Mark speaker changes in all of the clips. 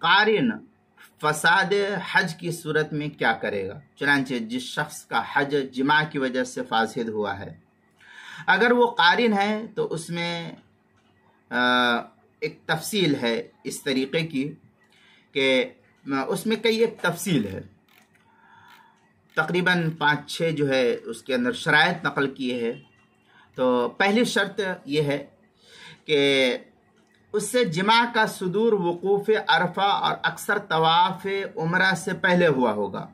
Speaker 1: قارن فساد حج کی صورت میں کیا کرے گا؟ چنانچہ جس شخص کا حج جماع کی وجہ سے فاسد ہوا ہے، اگر وہ قارن ہے تو اس میں ایک تفصیل ہے اس طریقے کی کہ اس میں کئی ایک تفصیل ہے، تقریباً 5-6 جو ہے اس کے اندر شرائط نقل کیے ہیں۔ تو پہلی شرط یہ ہے کہ اس سے جماع کا صدور وقوف عرفہ اور اکثر طواف عمرہ سے پہلے ہوا ہوگا،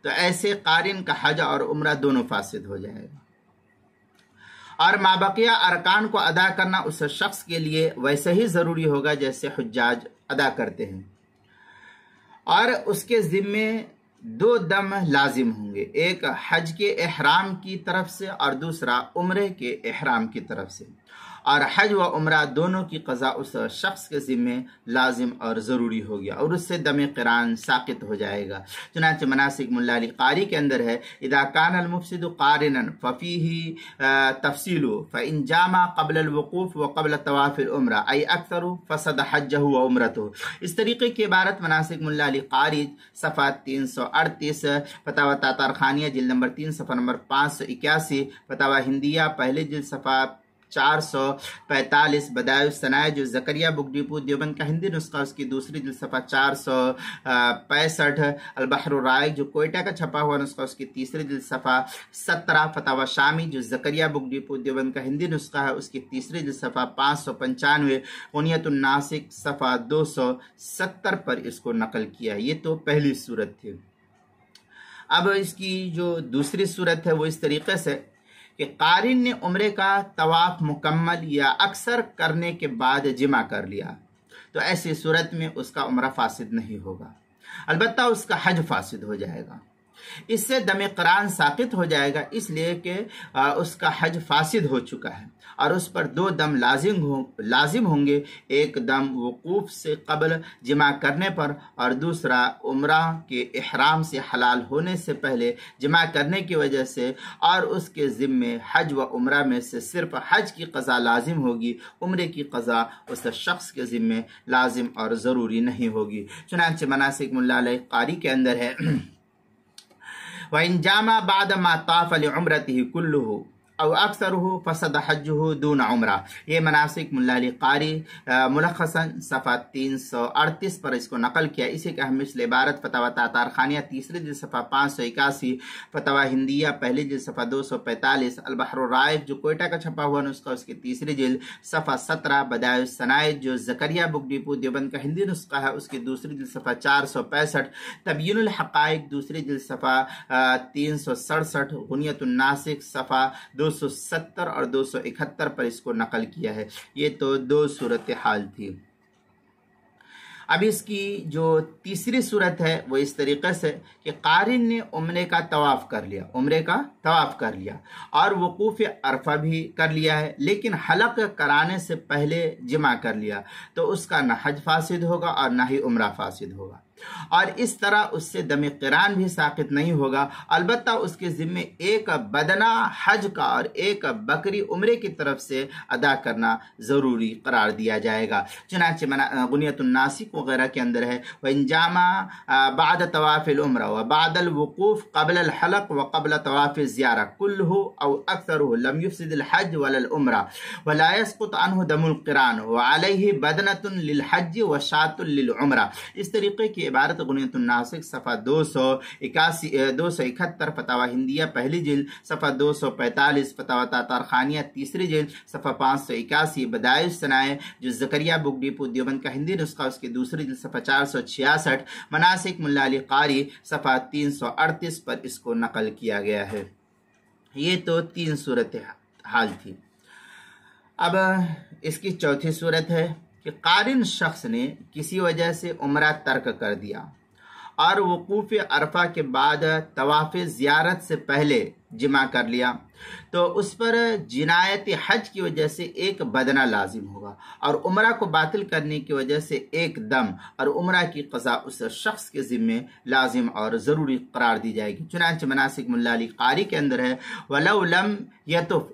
Speaker 1: تو ایسے قارن کا حج اور عمرہ دونوں فاسد ہو جائے گا، اور مابقیہ ارکان کو ادا کرنا اس شخص کے لیے ویسے ہی ضروری ہوگا جیسے حجاج ادا کرتے ہیں، اور اس کے ذمے 2 دم لازم ہوں گے، ایک حج کے احرام کی طرف سے اور دوسرا عمرے کے احرام کی طرف سے، اور حج و عمرہ دونوں کی قضا اس شخص کے ذمے لازم اور ضروری ہو گیا، اور اس سے دم قران ساقط ہو جائے گا۔ چنانچہ مناسک ملا علی قاری کے اندر ہے اذا کان المفسد قارنا ففيه تفصیل فان جامع قبل الوقوف وقبل طواف العمرہ ای اکثر فسد حجہ و عمرتہ۔ اس طریقے کی عبارت مناسک ملا علی قاری صفحہ 338، فتاوی تاتارخانیہ جلد نمبر 3 صفحہ نمبر 581، فتاوی ہندیہ پہلے جلد صفحہ 445، بدائع الصنائع جو زکریا بک ڈپو دیوبند کا ہندی نسخہ اس کی دوسری جلد صفحہ 465، البحر الرائق جو کوئٹہ کا چھپا ہوا نسخہ اس کی تیسری جلد صفحہ 17، فتاوی شامی جو زکریا بک ڈپو دیوبند کا ہندی نسخہ ہے اس کی تیسری جلد صفحہ 595، غنیۃ الناسک صفحہ 270 پر اس کو نقل کیا ہے۔ یہ تو پہلی صورت تھی۔ اب اس کی جو دوسری صورت ہے وہ اس طریقے سے کہ قارن نے عمرے کا طواف مکمل یا اکثر کرنے کے بعد جمع کر لیا، تو ایسی صورت میں اس کا عمرہ فاسد نہیں ہوگا، البتہ اس کا حج فاسد ہو جائے گا۔ اس سے دم قران ساقط ہو جائے گا، اس لیے کہ اس کا حج فاسد ہو چکا ہے، اور اس پر 2 دم لازم ہوں گے، ایک دم وقوف سے قبل جمع کرنے پر، اور دوسرا عمرہ کے احرام سے حلال ہونے سے پہلے جمع کرنے کی وجہ سے، اور اس کے ذمے حج و عمرہ میں سے صرف حج کی قضا لازم ہوگی، عمرے کی قضا اس شخص کے ذمے لازم اور ضروری نہیں ہوگی۔ چنانچہ مناسک ملا علی قاری کے اندر ہے وَإِن جَامَعَ بَعْدَ مَا طَافَ لِعُمْرَتِهِ كُلُّهُ او اکثرہ فسد حجہ دون عمرہ۔ یہ مناسک ملا علی قاری ملخصاً صفحہ 338 پر اس کو نقل کیا۔ اسی کا ہم مثل عبارت فتاوی تاتارخانیہ تیسری جلد صفحہ 581، فتاوی ہندیہ پہلی جلد صفحہ 245، البحر الرائق جو کوئٹہ کا چھپا ہوا نسخہ اس کی تیسری جلد صفحہ 17، بدائع الصنائع جو زکریا بک ڈپو دیوبند کا ہندی نسخہ ہے اس کی دوسری جلد صفحہ 465، تبیین الحقائق دوسری جلد صفحہ 367، غنیۃ الناسک صفحہ 270 اور 271 پر اس کو نقل کیا ہے۔ یہ تو 2 صورتحال تھی۔ اب اس کی جو تیسری صورت ہے وہ اس طریقے سے کہ قارن نے عمرے کا طواف کر لیا اور وقوف عرفہ بھی کر لیا ہے، لیکن حلق کرانے سے پہلے جمع کر لیا، تو اس کا نہ حج فاسد ہوگا اور نہ ہی عمرہ فاسد ہوگا، اور اس طرح اس سے دم قران بھی ساقط نہیں ہوگا، البتہ اس کے ذمے ایک بدنہ حج کا اور ایک بکری عمرے کی طرف سے ادا کرنا ضروری قرار دیا جائے گا۔ چنانچہ غنیۃ الناسک وغیرہ کے اندر ہے وَإِن جَامَعَ بَعْدَ طَوَافِ الْعُمْرَةِ وَبَعْدَ الْوُقُوفِ قَبْلَ الْحَلَقِ وَقَبْلَ طَوَافِ الزِّيَارَةِ كُلُّهُ أَوْ أَكْثَرُهُ لَمْ يُفْسِدِ الْحَجَّ وَلَا الْعُمْرَةَ وَلَا يَسْقُطُ عَنْهُ دَمُ الْقِرَانِ وَعَلَيْهِ بَدْنَةٌ لِلْحَجِّ وَشَاةٌ لِلْعُمْرَةِ۔ اس طریقے کی عبارت غنیۃ الناسک صفحہ 271، فتاوی ہندیہ پہلی جلد صفحہ 245، فتاوی تاتارخانیہ تیسری جلد صفحہ 581، بدائع الصنائع جو زکریا بک ڈپو دیوبند کا ہندی نسخہ اس کی دوسری جلد صفحہ 466، مناسک ملا علی قاری صفحہ 338 پر اس کو نقل کیا گیا ہے۔ یہ تو 3 صورت حال تھی۔ اب اس کی چوتھی صورت ہے کہ قارن شخص نے کسی وجہ سے عمرہ ترک کر دیا اور وقوف عرفہ کے بعد طواف زیارت سے پہلے جمع کر لیا، تو اس پر جنایت حج کی وجہ سے ایک بدنہ لازم ہوگا، اور عمرہ کو باطل کرنے کی وجہ سے ایک دم، اور عمرہ کی قضا اس شخص کے ذمے لازم اور ضروری قرار دی جائے گی۔ چنانچہ مناسک ملا علی قاری کے اندر ہے وَلَوْ لَمْ يَطُفْ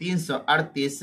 Speaker 1: 338,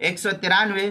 Speaker 1: 193,